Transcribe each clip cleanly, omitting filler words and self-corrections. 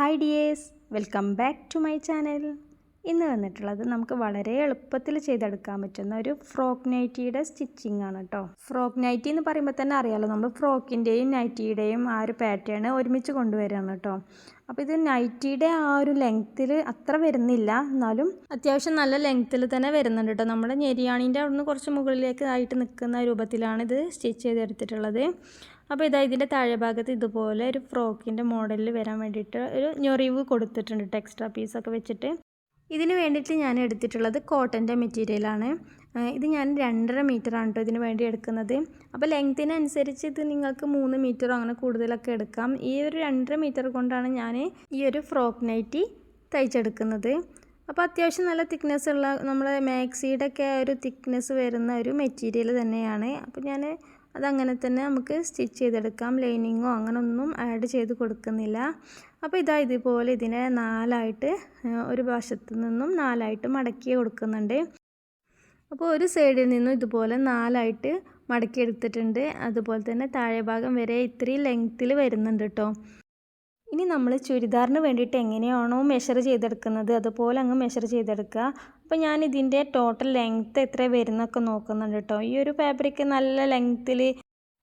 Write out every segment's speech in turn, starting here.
Hi dears, welcome back to my channel. ഇന്ന് വന്നിട്ടുള്ളത് നമുക്ക് വളരെ എളുപ്പത്തിൽ ചെയ്തെടുക്കാൻ പറ്റുന്ന ഒരു ഫ്രോക്ക് നൈറ്റിയുടെ സ്റ്റിച്ചിങ് ആണ് കേട്ടോ. ഫ്രോക്ക് നൈറ്റി എന്ന് പറയുമ്പോൾ തന്നെ അറിയാമല്ലോ, നമ്മൾ ഫ്രോക്കിൻ്റെയും നൈറ്റിയുടെയും ആ ഒരു പാറ്റേൺ ഒരുമിച്ച് കൊണ്ടുവരികയാണ് കേട്ടോ. അപ്പോൾ ഇത് നൈറ്റിയുടെ ആ ഒരു ലെങ്ത്തിൽ അത്ര വരുന്നില്ല, എന്നാലും അത്യാവശ്യം നല്ല ലെങ്ത്തിൽ തന്നെ വരുന്നുണ്ട് കേട്ടോ. നമ്മുടെ ഞെരിയാണീൻ്റെ അവിടുന്ന് കുറച്ച് മുകളിലേക്ക് ആയിട്ട് നിൽക്കുന്ന രൂപത്തിലാണ് ഇത് സ്റ്റിച്ച് ചെയ്തെടുത്തിട്ടുള്ളത്. അപ്പോൾ ഇതിൻ്റെ താഴെ ഭാഗത്ത് ഇതുപോലെ ഒരു ഫ്രോക്കിൻ്റെ മോഡലിൽ വരാൻ വേണ്ടിയിട്ട് ഒരു ഞൊറിവ് കൊടുത്തിട്ടുണ്ട് കേട്ടോ, എക്സ്ട്രാ പീസൊക്കെ വെച്ചിട്ട്. ഇതിന് വേണ്ടിയിട്ട് ഞാൻ എടുത്തിട്ടുള്ളത് കോട്ടൻ്റെ മെറ്റീരിയലാണ്. ഇത് ഞാൻ 2.5 മീറ്ററാണ് കേട്ടോ ഇതിന് വേണ്ടി എടുക്കുന്നത്. അപ്പോൾ ലെങ്ത്തിനനുസരിച്ച് ഇത് നിങ്ങൾക്ക് 3 മീറ്ററോ അങ്ങനെ കൂടുതലൊക്കെ എടുക്കാം. ഈ ഒരു 2.5 മീറ്റർ കൊണ്ടാണ് ഞാൻ ഈ ഒരു ഫ്രോക്ക് നൈറ്റി തയ്ച്ചെടുക്കുന്നത്. അപ്പോൾ അത്യാവശ്യം നല്ല തിക്നെസ് ഉള്ള നമ്മുടെ മാക്സിയുടെ ഒക്കെ ഒരു തിക്നെസ് വരുന്ന ഒരു മെറ്റീരിയൽ തന്നെയാണ്. അപ്പോൾ ഞാൻ അതങ്ങനെ തന്നെ നമുക്ക് സ്റ്റിച്ച് ചെയ്തെടുക്കാം. ലൈനിങ്ങോ അങ്ങനെ ഒന്നും ആഡ് ചെയ്ത് കൊടുക്കുന്നില്ല. അപ്പോൾ ഇതുപോലെ ഇതിനെ 4ആയിട്ട് ഒരു വശത്തു നിന്നും 4ആയിട്ട് മടക്കി കൊടുക്കുന്നുണ്ട്. അപ്പോൾ ഒരു സൈഡിൽ നിന്നും ഇതുപോലെ 4ആയിട്ട് മടക്കി എടുത്തിട്ടുണ്ട്. അതുപോലെ തന്നെ താഴെ ഭാഗം വരെ ഇത്രയും ലെങ്ത്തിൽ വരുന്നുണ്ട് കേട്ടോ. ഇനി നമ്മൾ ചുരിദാറിന് വേണ്ടിയിട്ട് എങ്ങനെയാണോ മെഷർ ചെയ്തെടുക്കുന്നത് അതുപോലെ അങ്ങ് മെഷർ ചെയ്തെടുക്കുക. അപ്പോൾ ഞാൻ ഇതിൻ്റെ ടോട്ടൽ ലെങ്ത്ത് എത്ര വരുന്നൊക്കെ നോക്കുന്നുണ്ട് കേട്ടോ. ഈ ഒരു ഫാബ്രിക് നല്ല ലെങ്ത്തിൽ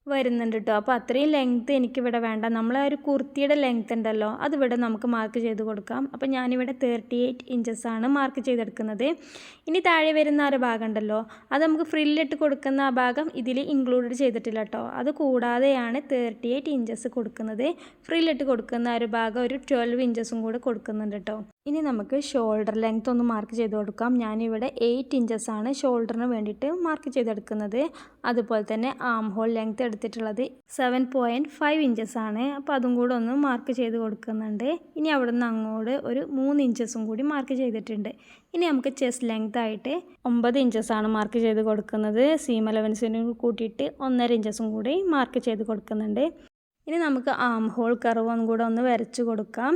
വരുന്നുണ്ട് കേട്ടോ. അപ്പോൾ അത്രയും ലെങ്ത്ത് എനിക്കിവിടെ വേണ്ട. നമ്മളെ ഒരു കുർത്തിയുടെ ലെങ്ത്ത് ഉണ്ടല്ലോ, അതിവിടെ നമുക്ക് മാർക്ക് ചെയ്ത് കൊടുക്കാം. അപ്പോൾ ഞാനിവിടെ 38 ഇഞ്ചസാണ് മാർക്ക് ചെയ്തെടുക്കുന്നത്. ഇനി താഴെ വരുന്ന ആ ഒരു ഭാഗം ഉണ്ടല്ലോ, അത് നമുക്ക് ഫ്രില്ലിട്ട് കൊടുക്കുന്ന ആ ഭാഗം ഇതിൽ ഇൻക്ലൂഡ് ചെയ്തിട്ടില്ല കേട്ടോ. അത് കൂടാതെയാണ് 38 ഇഞ്ചസ് കൊടുക്കുന്നത്. ഫ്രില്ലിട്ട് കൊടുക്കുന്ന ആ ഒരു ഭാഗം ഒരു 12 ഇഞ്ചസും കൂടെ കൊടുക്കുന്നുണ്ട് കേട്ടോ. ഇനി നമുക്ക് ഷോൾഡർ ലെങ്ത്ത് ഒന്ന് മാർക്ക് ചെയ്ത് കൊടുക്കാം. ഞാനിവിടെ 8 ഇഞ്ചസാണ് ഷോൾഡറിന് വേണ്ടിയിട്ട് മാർക്ക് ചെയ്തെടുക്കുന്നത്. അതുപോലെ തന്നെ ആം ഹോൾ ലെങ്ത്ത് എടുത്തിട്ടുള്ളത് 7.5 ഇഞ്ചസാണ്. അപ്പോൾ അതും കൂടെ ഒന്ന് മാർക്ക് ചെയ്ത് കൊടുക്കുന്നുണ്ട്. ഇനി അവിടെ നിന്ന് അങ്ങോട്ട് ഒരു 3 ഇഞ്ചസും കൂടി മാർക്ക് ചെയ്തിട്ടുണ്ട്. ഇനി നമുക്ക് ചെസ്റ്റ് ലെങ്ത്ത് ആയിട്ട് 9 ഇഞ്ചസാണ് മാർക്ക് ചെയ്ത് കൊടുക്കുന്നത്. സീം അലവൻസിന് കൂട്ടിയിട്ട് 1.5 ഇഞ്ചസും കൂടി മാർക്ക് ചെയ്ത് കൊടുക്കുന്നുണ്ട്. ഇനി നമുക്ക് ആം ഹോൾ കർവും കൂടെ ഒന്ന് വരച്ച് കൊടുക്കാം.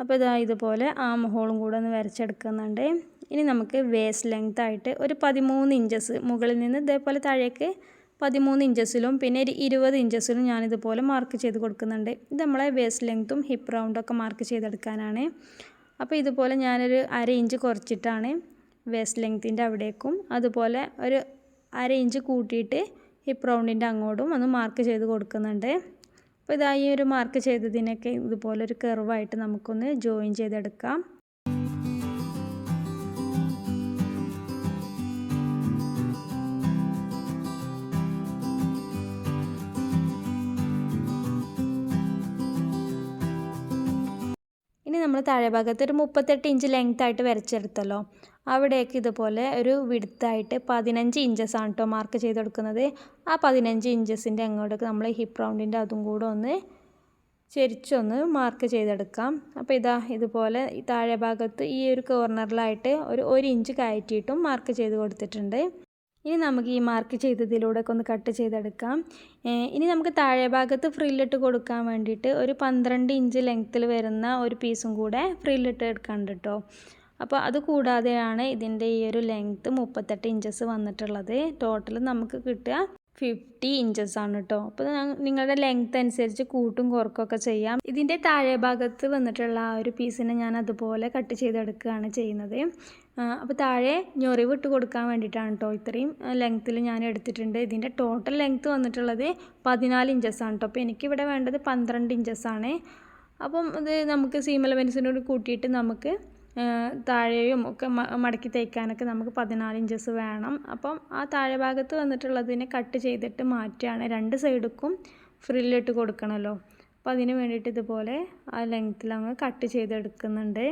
അപ്പോൾ ഇതുപോലെ ആം ഹോളും കൂടെ ഒന്ന് വരച്ചെടുക്കുന്നുണ്ട്. ഇനി നമുക്ക് വേസ്റ്റ് ലെങ്ത്ത് ആയിട്ട് ഒരു 13 ഇഞ്ചസ് മുകളിൽ നിന്ന് ഇതേപോലെ താഴേക്ക് 13 ഇഞ്ചസിലും പിന്നെ ഒരു 20 ഇഞ്ചസിലും ഞാനിതുപോലെ മാർക്ക് ചെയ്ത് കൊടുക്കുന്നുണ്ട്. ഇത് നമ്മളെ വേസ്റ്റ് ലെങ്ത്തും ഹിപ്പ് റൗണ്ടൊക്കെ മാർക്ക് ചെയ്തെടുക്കാനാണ്. അപ്പോൾ ഇതുപോലെ ഞാനൊരു 1/2 ഇഞ്ച് കുറച്ചിട്ടാണ് വേസ്റ്റ് ലെങ്ത്തിൻ്റെ അവിടേക്കും അതുപോലെ ഒരു 1/2 ഇഞ്ച് കൂട്ടിയിട്ട് ഹിപ്പ് റൗണ്ടിൻ്റെ അങ്ങോട്ടും ഒന്ന് മാർക്ക് ചെയ്ത് കൊടുക്കുന്നുണ്ട്. അപ്പോൾ ഈ ഒരു മാർക്ക് ചെയ്തതിനൊക്കെ ഇതുപോലെ ഒരു കർവായിട്ട് നമുക്കൊന്ന് ജോയിൻ ചെയ്തെടുക്കാം. ഇനി നമ്മൾ താഴെ ഭാഗത്ത് ഒരു 38 ഇഞ്ച് ലെങ്ത് ആയിട്ട് വരച്ചെടുത്തല്ലോ, അവിടേക്ക് ഇതുപോലെ ഒരു വിഡ്ത്തായിട്ട് 15 ഇഞ്ചസാണ് കേട്ടോ മാർക്ക് ചെയ്തെടുക്കുന്നത്. ആ 15 ഇഞ്ചസിൻ്റെ അങ്ങോട്ടേക്ക് നമ്മൾ ഹിപ്പ് റൗണ്ടിൻ്റെ അതും കൂടെ ഒന്ന് ചെരിച്ചൊന്ന് മാർക്ക് ചെയ്തെടുക്കാം. അപ്പോൾ ഇതുപോലെ താഴെ ഭാഗത്ത് ഈ ഒരു കോർണറിലായിട്ട് ഒരു 1 ഇഞ്ച് കയറ്റിയിട്ടും മാർക്ക് ചെയ്ത് കൊടുത്തിട്ടുണ്ട്. ഇനി നമുക്ക് ഈ മാർക്ക് ചെയ്തതിലൂടെ ഒക്കെ ഒന്ന് കട്ട് ചെയ്തെടുക്കാം. ഇനി നമുക്ക് താഴെ ഭാഗത്ത് ഫ്രില്ലിട്ട് കൊടുക്കാൻ വേണ്ടിയിട്ട് ഒരു 12 ഇഞ്ച് ലെങ്ത്തിൽ വരുന്ന ഒരു പീസും കൂടെ ഫ്രില്ലിട്ട് എടുക്കാനുണ്ട് കേട്ടോ. അപ്പോൾ അത് കൂടാതെയാണ് ഇതിൻ്റെ ഈ ഒരു ലെങ്ത്ത് 38 ഇഞ്ചസ് വന്നിട്ടുള്ളത്. ടോട്ടൽ നമുക്ക് കിട്ടുക 50 ഇഞ്ചസാണ് കേട്ടോ. അപ്പോൾ നിങ്ങളുടെ ലെങ്ത്ത് അനുസരിച്ച് കൂട്ടും കുറക്കൊക്കെ ചെയ്യാം. ഇതിൻ്റെ താഴെ ഭാഗത്ത് വന്നിട്ടുള്ള ആ ഒരു പീസിനെ ഞാൻ അതുപോലെ കട്ട് ചെയ്തെടുക്കുകയാണ് ചെയ്യുന്നത്. അപ്പോൾ താഴെ ഞൊറിവ് ഇട്ട് കൊടുക്കാൻ വേണ്ടിയിട്ടാണ് കേട്ടോ ഇത്രയും ലെങ്ത്തിൽ ഞാൻ എടുത്തിട്ടുണ്ട്. ഇതിൻ്റെ ടോട്ടൽ ലെങ്ത്ത് വന്നിട്ടുള്ളത് 14 ഇഞ്ചസാണ് കേട്ടോ. അപ്പോൾ എനിക്കിവിടെ വേണ്ടത് 12 ഇഞ്ചസാണ്. അപ്പം ഇത് നമുക്ക് സീം അലവൻസിനോട് കൂട്ടിയിട്ട് നമുക്ക് താഴെയും ഒക്കെ മടക്കി തയ്ക്കാനൊക്കെ നമുക്ക് 14 ഇഞ്ചസ് വേണം. അപ്പം ആ താഴെ ഭാഗത്ത് വന്നിട്ടുള്ളതിനെ കട്ട് ചെയ്തിട്ട് മാറ്റുകയാണ്. 2 സൈഡിലും ഫ്രില്ലിട്ട് കൊടുക്കണമല്ലോ. അപ്പോൾ അതിന് വേണ്ടിയിട്ട് ഇതുപോലെ ആ ലെങ്ത്തിൽ അങ്ങ് കട്ട് ചെയ്തെടുക്കുന്നുണ്ട്.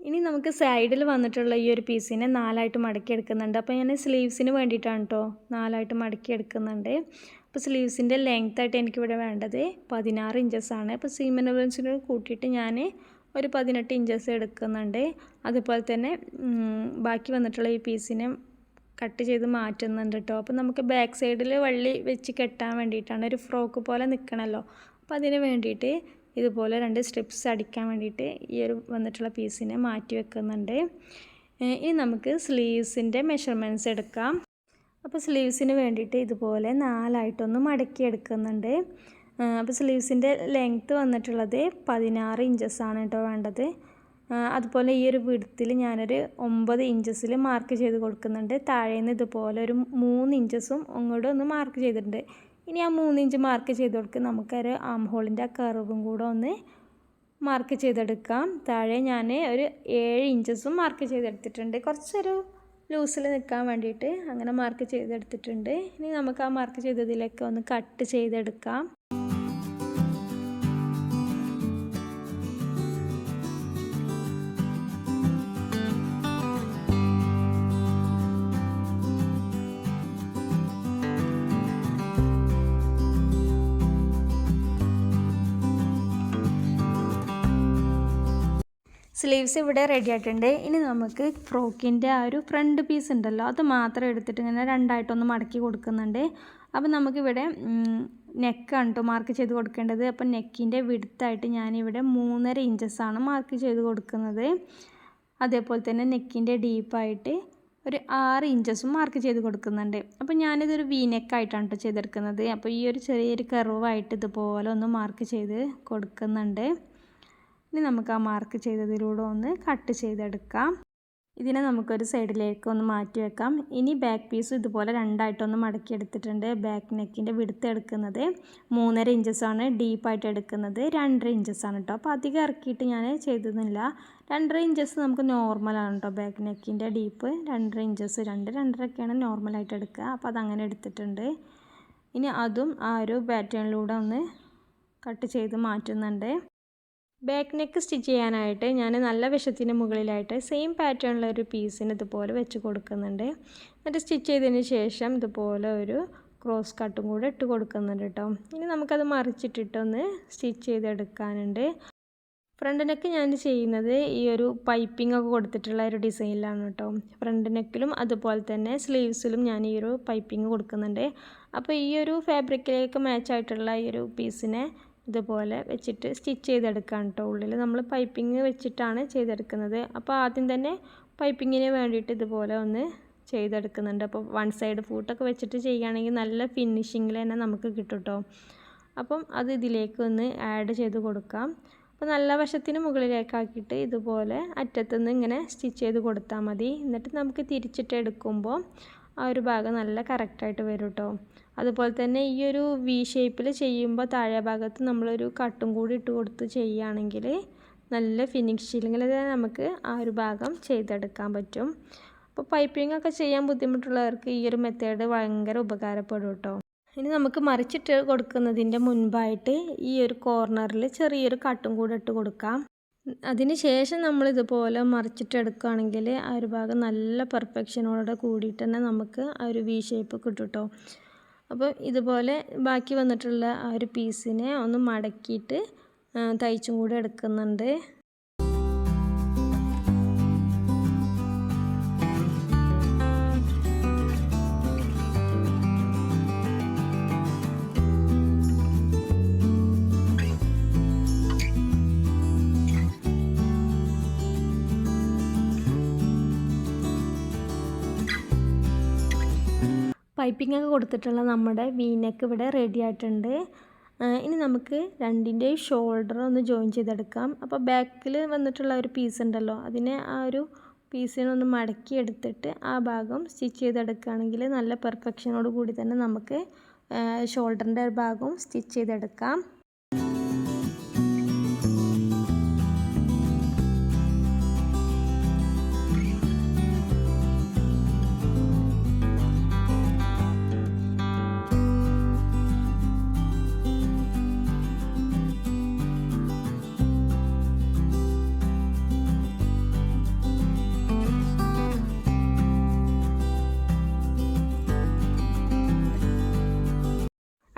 ഇനി നമുക്ക് സൈഡിൽ വന്നിട്ടുള്ള ഈ ഒരു പീസിനെ 4ആയിട്ട് മടക്കി എടുക്കുന്നുണ്ട്. അപ്പോൾ ഞാൻ സ്ലീവ്സിന് വേണ്ടിയിട്ടാണ് കേട്ടോ 4ആയിട്ട് മടക്കി എടുക്കുന്നുണ്ട്. അപ്പോൾ സ്ലീവ്സിൻ്റെ ലെങ്ത്തായിട്ട് എനിക്കിവിടെ വേണ്ടത് 16 ഇഞ്ചസാണ്. അപ്പോൾ സീം അലവൻസിനോട് കൂട്ടിയിട്ട് ഞാൻ ഒരു 18 ഇഞ്ചസ് എടുക്കുന്നുണ്ട്. അതുപോലെ തന്നെ ബാക്കി വന്നിട്ടുള്ള ഈ പീസിനെ കട്ട് ചെയ്ത് മാറ്റുന്നുണ്ട് കേട്ടോ. അപ്പോൾ നമുക്ക് ബാക്ക് സൈഡിൽ വള്ളി വെച്ച് കെട്ടാൻ വേണ്ടിയിട്ടാണ്, ഒരു ഫ്രോക്ക് പോലെ നിൽക്കണമല്ലോ. അപ്പോൾ അതിന് വേണ്ടിയിട്ട് ഇതുപോലെ 2 സ്ട്രിപ്സ് അടിക്കാൻ വേണ്ടിയിട്ട് ഈ ഒരു വന്നിട്ടുള്ള പീസിനെ മാറ്റി വെക്കുന്നുണ്ട്. ഇനി നമുക്ക് സ്ലീവ്സിൻ്റെ മെഷർമെൻറ്റ്സ് എടുക്കാം. അപ്പോൾ സ്ലീവ്സിന് വേണ്ടിയിട്ട് ഇതുപോലെ 4ആയിട്ടൊന്ന് മടക്കി എടുക്കുന്നുണ്ട്. അപ്പോൾ സ്ലീവ്സിൻ്റെ ലെങ്ത്ത് വന്നിട്ടുള്ളത് 16 ഇഞ്ചസാണ് കേട്ടോ വേണ്ടത്. അതുപോലെ ഈ ഒരു വിഡ്ത്തിൽ ഞാനൊരു 9 ഇഞ്ചസിൽ മാർക്ക് ചെയ്ത് കൊടുക്കുന്നുണ്ട്. താഴേന്ന് ഇതുപോലെ ഒരു 3 ഇഞ്ചസും അങ്ങോട്ട് ഒന്ന് മാർക്ക് ചെയ്തിട്ടുണ്ട്. ഇനി ആ 3 ഇഞ്ച് മാർക്ക് ചെയ്ത് കൊടുക്കുക. നമുക്കൊരു ആം ഹോളിൻ്റെ ആ കർവും കൂടെ ഒന്ന് മാർക്ക് ചെയ്തെടുക്കാം. താഴെ ഞാൻ ഒരു 7 ഇഞ്ചസും മാർക്ക് ചെയ്തെടുത്തിട്ടുണ്ട്. കുറച്ചൊരു ലൂസിൽ നിൽക്കാൻ വേണ്ടിയിട്ട് അങ്ങനെ മാർക്ക് ചെയ്തെടുത്തിട്ടുണ്ട്. ഇനി നമുക്ക് ആ മാർക്ക് ചെയ്തതിലേക്ക് ഒന്ന് കട്ട് ചെയ്തെടുക്കാം. സ്ലീവ്സ് ഇവിടെ റെഡി ആയിട്ടുണ്ട്. ഇനി നമുക്ക് ഫ്രോക്കിൻ്റെ ആ ഒരു ഫ്രണ്ട് പീസ് ഉണ്ടല്ലോ അത് മാത്രം എടുത്തിട്ട് ഇങ്ങനെ രണ്ടായിട്ടൊന്ന് മടക്കി കൊടുക്കുന്നുണ്ട്. അപ്പോൾ നമുക്കിവിടെ നെക്കാണ് കേട്ടോ മാർക്ക് ചെയ്ത് കൊടുക്കേണ്ടത്. അപ്പോൾ നെക്കിൻ്റെ വിഡ്ത്തായിട്ട് ഞാനിവിടെ 3.5 ഇഞ്ചസാണ് മാർക്ക് ചെയ്ത് കൊടുക്കുന്നത്. അതേപോലെ തന്നെ നെക്കിൻ്റെ ഡീപ്പായിട്ട് ഒരു 6 ഇഞ്ചസും മാർക്ക് ചെയ്ത് കൊടുക്കുന്നുണ്ട്. അപ്പോൾ ഞാനിതൊരു വി നെക്കായിട്ടാണ് കേട്ടോ ചെയ്തെടുക്കുന്നത്. അപ്പോൾ ഈ ഒരു ചെറിയൊരു കർവായിട്ട് ഇതുപോലെ ഒന്ന് മാർക്ക് ചെയ്ത് കൊടുക്കുന്നുണ്ട്. ഇനി നമുക്ക് ആ മാർക്ക് ചെയ്തതിലൂടെ ഒന്ന് കട്ട് ചെയ്തെടുക്കാം. ഇതിനെ നമുക്കൊരു സൈഡിലേക്ക് ഒന്ന് മാറ്റി വെക്കാം. ഇനി ബാക്ക് പീസ് ഇതുപോലെ രണ്ടായിട്ടൊന്ന് മടക്കി എടുത്തിട്ടുണ്ട്. ബാക്ക് നെക്കിൻ്റെ വിഡ്ത്ത് എടുക്കുന്നത് 3.5 ഇഞ്ചസാണ്. ഡീപ്പായിട്ട് എടുക്കുന്നത് 2.5 ഇഞ്ചസാണ് കേട്ടോ. അപ്പോൾ അധികം ഇറക്കിയിട്ട് ഞാൻ ചെയ്തതില്ല. 2.5 ഇഞ്ചസ് നമുക്ക് നോർമലാണ് കേട്ടോ. ബാക്ക് നെക്കിൻ്റെ ഡീപ്പ് 2.5 ഇഞ്ചസ് 2-2.5ഒക്കെയാണ് നോർമലായിട്ട് എടുക്കുക. അപ്പോൾ അതങ്ങനെ എടുത്തിട്ടുണ്ട്. ഇനി അതും ആ ഒരു പാറ്റേണിലൂടെ ഒന്ന് കട്ട് ചെയ്ത് മാറ്റുന്നുണ്ട്. ബാക്ക് നെക്ക് സ്റ്റിച്ച് ചെയ്യാനായിട്ട് ഞാൻ നല്ല വശത്തിന് മുകളിലായിട്ട് സെയിം പാറ്റേണിലൊരു പീസിന് ഇതുപോലെ വെച്ച് കൊടുക്കുന്നുണ്ട്. എന്നിട്ട് സ്റ്റിച്ച് ചെയ്തതിന് ശേഷം ഇതുപോലെ ഒരു ക്രോസ് കട്ടും കൂടെ ഇട്ട് കൊടുക്കുന്നുണ്ട് കേട്ടോ. ഇനി നമുക്കത് മറിച്ചിട്ടിട്ടൊന്ന് സ്റ്റിച്ച് ചെയ്തെടുക്കാനുണ്ട്. ഫ്രണ്ട് നെക്ക് ഞാൻ ചെയ്യുന്നത് ഈ ഒരു പൈപ്പിംഗ് ഒക്കെ കൊടുത്തിട്ടുള്ള ഒരു ഡിസൈനിലാണ് കേട്ടോ. ഫ്രണ്ട് നെക്കിലും അതുപോലെ തന്നെ സ്ലീവ്സിലും ഞാൻ ഈ ഒരു പൈപ്പിംഗ് കൊടുക്കുന്നുണ്ട്. അപ്പോൾ ഈ ഒരു ഫാബ്രിക്കിലേക്ക് മാച്ചായിട്ടുള്ള ഈ ഒരു പീസിനെ ഇതുപോലെ വെച്ചിട്ട് സ്റ്റിച്ച് ചെയ്തെടുക്കാം കേട്ടോ. ഉള്ളിൽ നമ്മൾ പൈപ്പിംഗ് വെച്ചിട്ടാണ് ചെയ്തെടുക്കുന്നത്. അപ്പോൾ ആദ്യം തന്നെ പൈപ്പിങ്ങിന് വേണ്ടിയിട്ട് ഇതുപോലെ ഒന്ന് ചെയ്തെടുക്കുന്നുണ്ട്. അപ്പോൾ വൺ സൈഡ് ഫൂട്ടൊക്കെ വെച്ചിട്ട് ചെയ്യുകയാണെങ്കിൽ നല്ല ഫിനിഷിങ്ങിൽ തന്നെ നമുക്ക് കിട്ടും കേട്ടോ. അപ്പം അത് ഇതിലേക്ക് ഒന്ന് ആഡ് ചെയ്ത് കൊടുക്കാം. അപ്പോൾ നല്ല വശത്തിന് മുകളിലേക്കാക്കിയിട്ട് ഇതുപോലെ അറ്റത്തുനിന്ന് ഇങ്ങനെ സ്റ്റിച്ച് ചെയ്ത് കൊടുത്താൽ മതി. എന്നിട്ട് നമുക്ക് തിരിച്ചിട്ട് എടുക്കുമ്പോൾ ആ ഒരു ഭാഗം നല്ല കറക്റ്റായിട്ട് വരും കേട്ടോ. അതുപോലെ തന്നെ ഈ ഒരു വി ഷേപ്പിൽ ചെയ്യുമ്പോൾ താഴെ ഭാഗത്ത് നമ്മളൊരു കട്ടും കൂടി ഇട്ട് കൊടുത്ത് ചെയ്യുകയാണെങ്കിൽ നല്ല ഫിനിഷിങ്ങിൽ നമുക്ക് ആ ഒരു ഭാഗം ചെയ്തെടുക്കാൻ പറ്റും. അപ്പോൾ പൈപ്പിംഗ് ഒക്കെ ചെയ്യാൻ ബുദ്ധിമുട്ടുള്ളവർക്ക് ഈ ഒരു മെത്തേഡ് ഭയങ്കര ഉപകാരപ്പെടും കേട്ടോ. ഇനി നമുക്ക് മറിച്ചിട്ട് കൊടുക്കുന്നതിൻ്റെ മുൻപായിട്ട് ഈ ഒരു കോർണറിൽ ചെറിയൊരു കട്ടും കൂടി ഇട്ട് കൊടുക്കാം. അതിന് ശേഷം നമ്മളിതുപോലെ മറിച്ചിട്ടെടുക്കുകയാണെങ്കിൽ ആ ഒരു ഭാഗം നല്ല പെർഫെക്ഷനോടെ കൂടിയിട്ട് തന്നെ നമുക്ക് ആ ഒരു വി ഷേപ്പ് കിട്ടും കേട്ടോ. അപ്പോൾ ഇതുപോലെ ബാക്കി വന്നിട്ടുള്ള ആ ഒരു പീസിനെ ഒന്ന് മടക്കിയിട്ട് തയ്ച്ചും കൂടി എടുക്കുന്നുണ്ട്. പൈപ്പിംഗ് ഒക്കെ കൊടുത്തിട്ടുള്ള നമ്മുടെ വി നെക്ക് ഇവിടെ റെഡി ആയിട്ടുണ്ട്. ഇനി നമുക്ക് രണ്ടിൻ്റെയും ഷോൾഡർ ഒന്ന് ജോയിൻ ചെയ്തെടുക്കാം. അപ്പോൾ ബാക്കിൽ വന്നിട്ടുള്ള ഒരു പീസ് ഉണ്ടല്ലോ അതിനെ ആ ഒരു പീസിനൊന്ന് മടക്കി എടുത്തിട്ട് ആ ഭാഗം സ്റ്റിച്ച് ചെയ്തെടുക്കുകയാണെങ്കിൽ നല്ല പെർഫെക്ഷനോട് കൂടി തന്നെ നമുക്ക് ഷോൾഡറിൻ്റെ ഭാഗവും സ്റ്റിച്ച് ചെയ്തെടുക്കാം.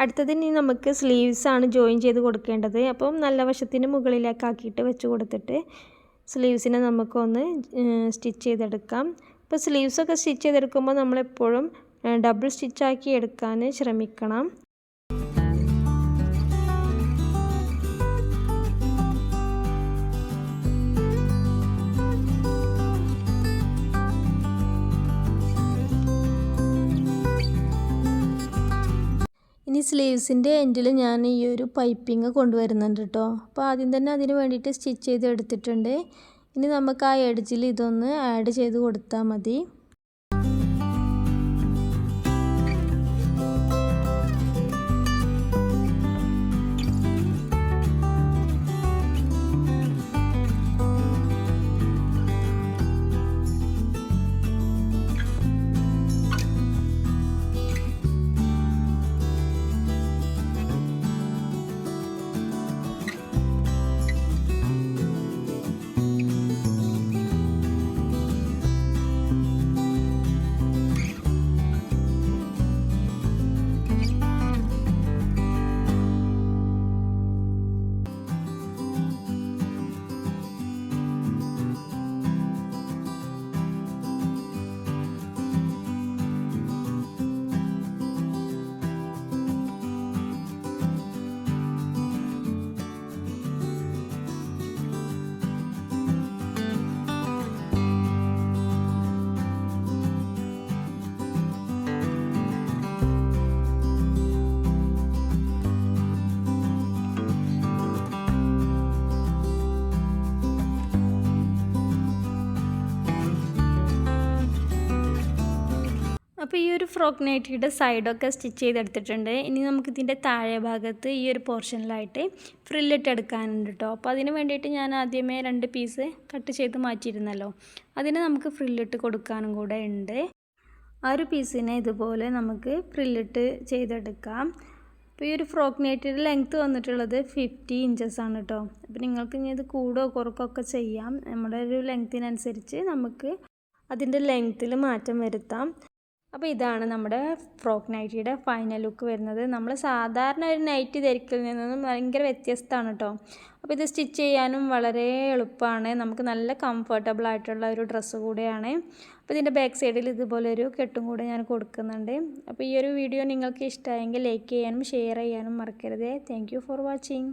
അടുത്തതിന് നമുക്ക് സ്ലീവ്സാണ് ജോയിൻ ചെയ്ത് കൊടുക്കേണ്ടത്. അപ്പം നല്ല വശത്തിന് മുകളിലേക്കാക്കിയിട്ട് വെച്ച് കൊടുത്തിട്ട് സ്ലീവ്സിനെ നമുക്കൊന്ന് സ്റ്റിച്ച് ചെയ്തെടുക്കാം. ഇപ്പോൾ സ്ലീവ്സൊക്കെ സ്റ്റിച്ച് ചെയ്തെടുക്കുമ്പോൾ നമ്മളെപ്പോഴും ഡബിൾ സ്റ്റിച്ചാക്കി എടുക്കാൻ ശ്രമിക്കണം. ഇനി സ്ലീവ്സിൻ്റെ എൻഡിൽ ഞാൻ ഈ ഒരു പൈപ്പിംഗ് കൊണ്ടുവരുന്നുണ്ട് കേട്ടോ. അപ്പോൾ ആദ്യം തന്നെ അതിന് വേണ്ടിയിട്ട് സ്റ്റിച്ച് ചെയ്ത് എടുത്തിട്ടുണ്ട്. ഇനി നമുക്ക് ആ എഡ്ജിൽ ഇതൊന്ന് ആഡ് ചെയ്ത് കൊടുത്താൽ മതി. അപ്പോൾ ഈ ഒരു ഫ്രോക്ക് നൈറ്റിയുടെ സൈഡൊക്കെ സ്റ്റിച്ച് ചെയ്തെടുത്തിട്ടുണ്ട്. ഇനി നമുക്കിതിൻ്റെ താഴെ ഭാഗത്ത് ഈ ഒരു പോർഷനിലായിട്ട് ഫ്രില്ലിട്ട് എടുക്കാനുണ്ട് കേട്ടോ. അപ്പോൾ അതിന് വേണ്ടിയിട്ട് ഞാൻ ആദ്യമേ 2 പീസ് കട്ട് ചെയ്ത് മാറ്റിയിരുന്നല്ലോ, അതിന് നമുക്ക് ഫ്രില്ലിട്ട് കൊടുക്കാനും കൂടെ ഉണ്ട്. ആ ഒരു പീസിനെ ഇതുപോലെ നമുക്ക് ഫ്രില്ലിട്ട് ചെയ്തെടുക്കാം. അപ്പോൾ ഈ ഒരു ഫ്രോക്ക് നൈറ്റിയുടെ ലെങ്ത്ത് വന്നിട്ടുള്ളത് 50 ഇഞ്ചസ് ആണ് കേട്ടോ. അപ്പോൾ നിങ്ങൾക്ക് ഇനി ഇത് കൂടോ കുറക്കൊക്കെ ചെയ്യാം. നമ്മുടെ ഒരു ലെങ്ത്തിനനുസരിച്ച് നമുക്ക് അതിൻ്റെ ലെങ്ത്തിൽ മാറ്റം വരുത്താം. അപ്പോൾ ഇതാണ് നമ്മുടെ ഫ്രോക്ക് നൈറ്റിയുടെ ഫൈനൽ ലുക്ക് വരുന്നത്. നമ്മൾ സാധാരണ ഒരു നൈറ്റി ധരിക്കലിൽ നിന്നും ഭയങ്കര വ്യത്യസ്തമാണ് കേട്ടോ. അപ്പോൾ ഇത് സ്റ്റിച്ച് ചെയ്യാനും വളരെ എളുപ്പമാണ്. നമുക്ക് നല്ല കംഫർട്ടബിൾ ആയിട്ടുള്ള ഒരു ഡ്രസ്സ് കൂടെയാണ്. അപ്പോൾ ഇതിൻ്റെ ബാക്ക് സൈഡിൽ ഇതുപോലൊരു കെട്ടും കൂടെ ഞാൻ കൊടുക്കുന്നുണ്ട്. അപ്പോൾ ഈ ഒരു വീഡിയോ നിങ്ങൾക്ക് ഇഷ്ടമായെങ്കിൽ ലൈക്ക് ചെയ്യാനും ഷെയർ ചെയ്യാനും മറക്കരുത്. Thank you for watching.